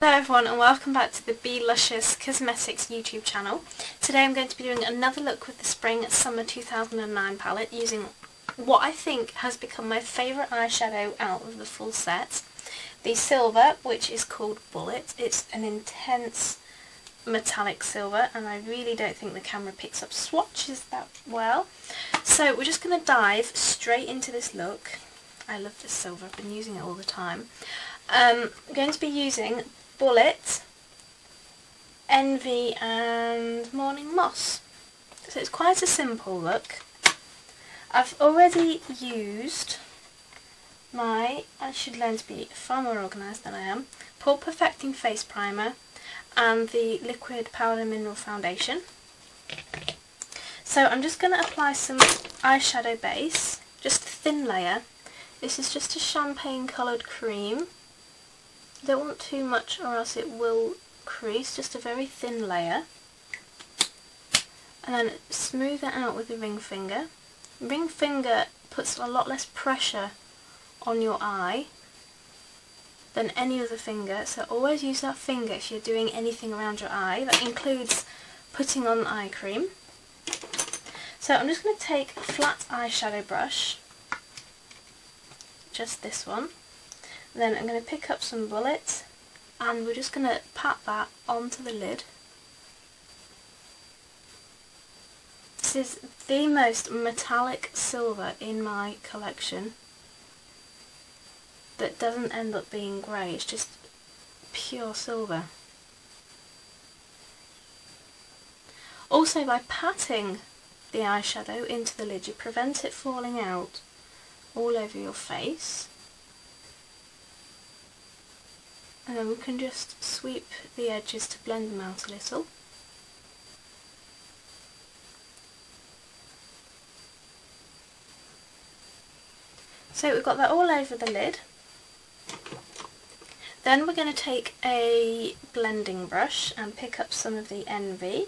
Hello everyone and welcome back to the Be Luscious Cosmetics YouTube channel. Today I'm going to be doing another look with the Spring Summer 2009 palette using what I think has become my favourite eyeshadow out of the full set. The silver, which is called Bullet. It's an intense metallic silver and I really don't think the camera picks up swatches that well. So we're just going to dive straight into this look. I love this silver, I've been using it all the time. I'm going to be using Bullet, Envy and Morning Moss. So it's quite a simple look. I've already used my, I should learn to be far more organised than I am, Pore Perfecting Face Primer and the Liquid Powder Mineral Foundation. So I'm just going to apply some eyeshadow base, just a thin layer. This is just a champagne coloured cream. Don't want too much or else it will crease, just a very thin layer. And then smooth it out with the ring finger. Ring finger puts a lot less pressure on your eye than any other finger, so always use that finger if you're doing anything around your eye. That includes putting on eye cream. So I'm just going to take a flat eyeshadow brush, just this one. Then I'm going to pick up some Bullet and we're just going to pat that onto the lid. This is the most metallic silver in my collection that doesn't end up being grey, it's just pure silver. Also, by patting the eyeshadow into the lid you prevent it falling out all over your face. And then we can just sweep the edges to blend them out a little. So we've got that all over the lid. Then we're going to take a blending brush and pick up some of the Envy.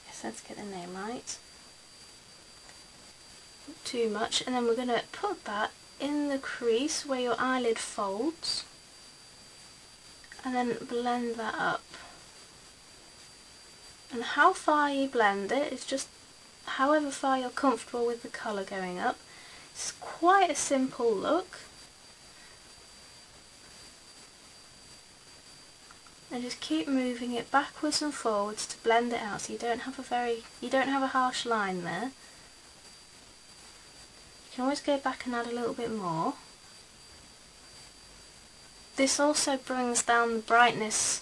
Yes, let's get the name right. Not too much. And then we're going to put that in the crease where your eyelid folds. And then blend that up. And how far you blend it is just however far you're comfortable with the colour going up. It's quite a simple look. And just keep moving it backwards and forwards to blend it out so you don't have a harsh line there. You can always go back and add a little bit more. This also brings down the brightness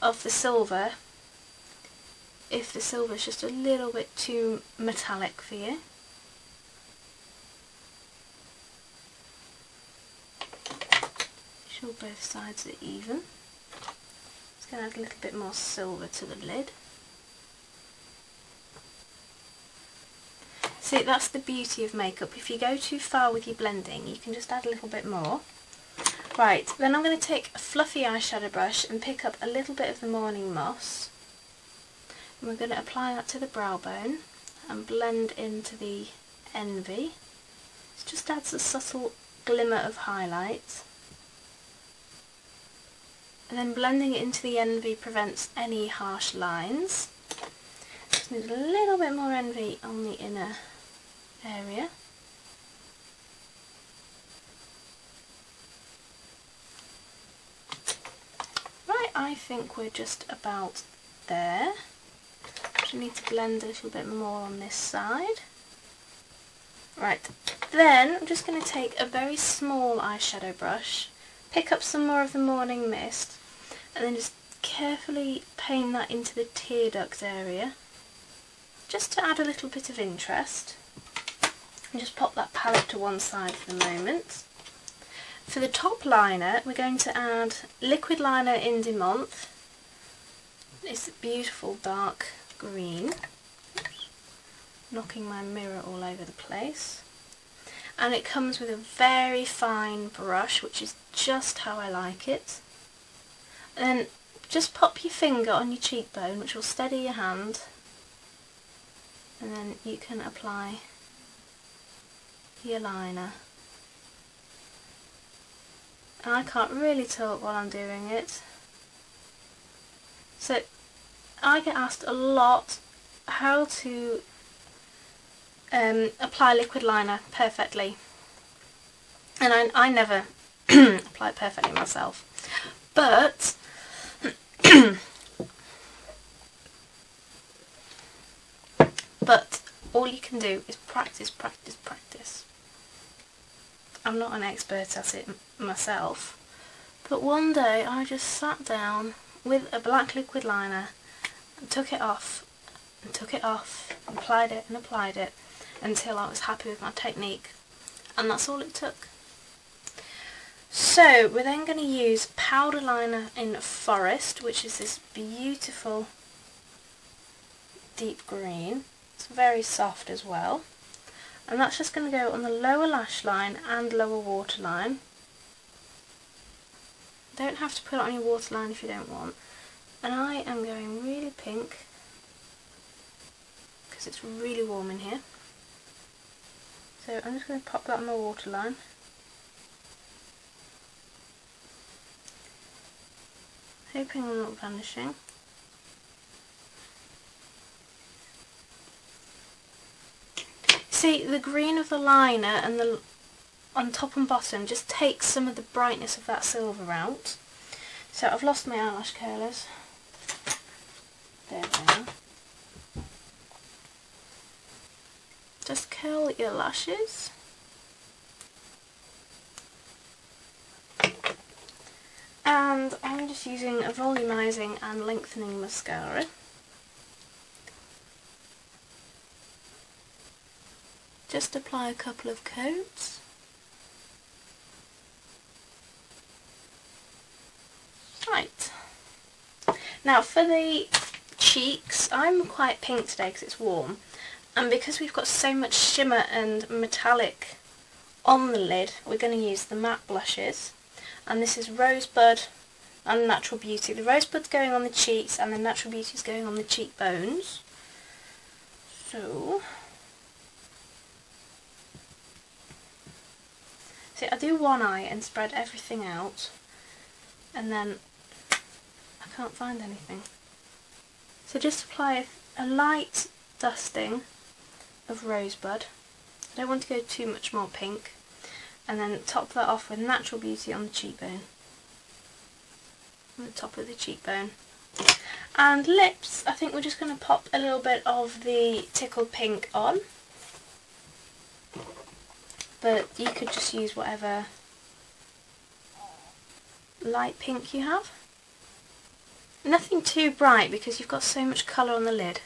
of the silver if the silver is just a little bit too metallic for you. Make sure both sides are even. Just going to add a little bit more silver to the lid. See, that's the beauty of makeup. If you go too far with your blending, you can just add a little bit more. Right, then I'm going to take a fluffy eyeshadow brush and pick up a little bit of the Morning Moss. And we're going to apply that to the brow bone and blend into the Envy. It just adds a subtle glimmer of highlight. And then blending it into the Envy prevents any harsh lines. Just need a little bit more Envy on the inner area. I think we're just about there. We need to blend a little bit more on this side. Right, then I'm just going to take a very small eyeshadow brush, pick up some more of the Morning Mist, and then just carefully paint that into the tear duct area, just to add a little bit of interest. And just pop that palette to one side for the moment. For the top liner, we're going to add Liquiliner in Menthe. It's a beautiful dark green. Oops. Knocking my mirror all over the place. And it comes with a very fine brush, which is just how I like it. And then just pop your finger on your cheekbone, which will steady your hand. And then you can apply your liner. and I can't really talk while I'm doing it. So I get asked a lot how to apply liquid liner perfectly, and I never apply it perfectly myself, but but all you can do is practice, practice, practice. I'm not an expert at it myself, but one day I just sat down with a black liquid liner and took it off and took it off, applied it and applied it until I was happy with my technique, and that's all it took. So we're then going to use Powderliner in Forest, which is this beautiful deep green. It's very soft as well, and that's just going to go on the lower lash line and lower waterline. Don't have to put it on your waterline if you don't want. And I am going really pink because it's really warm in here. So I'm just going to pop that on my waterline. Hoping I'm not vanishing. See, the green of the liner and the on top and bottom just takes some of the brightness of that silver out. So I've lost my eyelash curlers. There they are. Just curl your lashes. And I'm just using a volumizing and lengthening mascara. Just apply a couple of coats. Right. Now for the cheeks, I'm quite pink today because it's warm, and because we've got so much shimmer and metallic on the lid, we're going to use the matte blushes, and this is Rosebud and Natural Beauty. The Rosebud's going on the cheeks and the Natural Beauty is going on the cheekbones. So see, I do one eye and spread everything out, and then I can't find anything. So just apply a light dusting of Rosebud. I don't want to go too much more pink. And then top that off with Natural Beauty on the cheekbone. On the top of the cheekbone. And lips, I think we're just going to pop a little bit of the Tickled Pink on. But you could just use whatever light pink you have. Nothing too bright because you've got so much colour on the lid.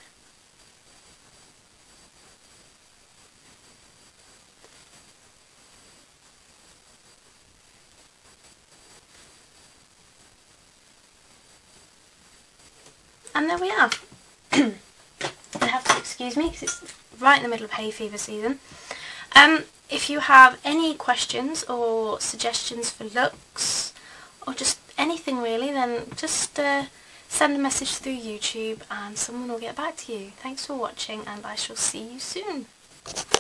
And there we are. You have to excuse me because it's right in the middle of hay fever season. If you have any questions or suggestions for looks, or just anything really, then just send a message through YouTube and someone will get back to you. Thanks for watching, and I shall see you soon.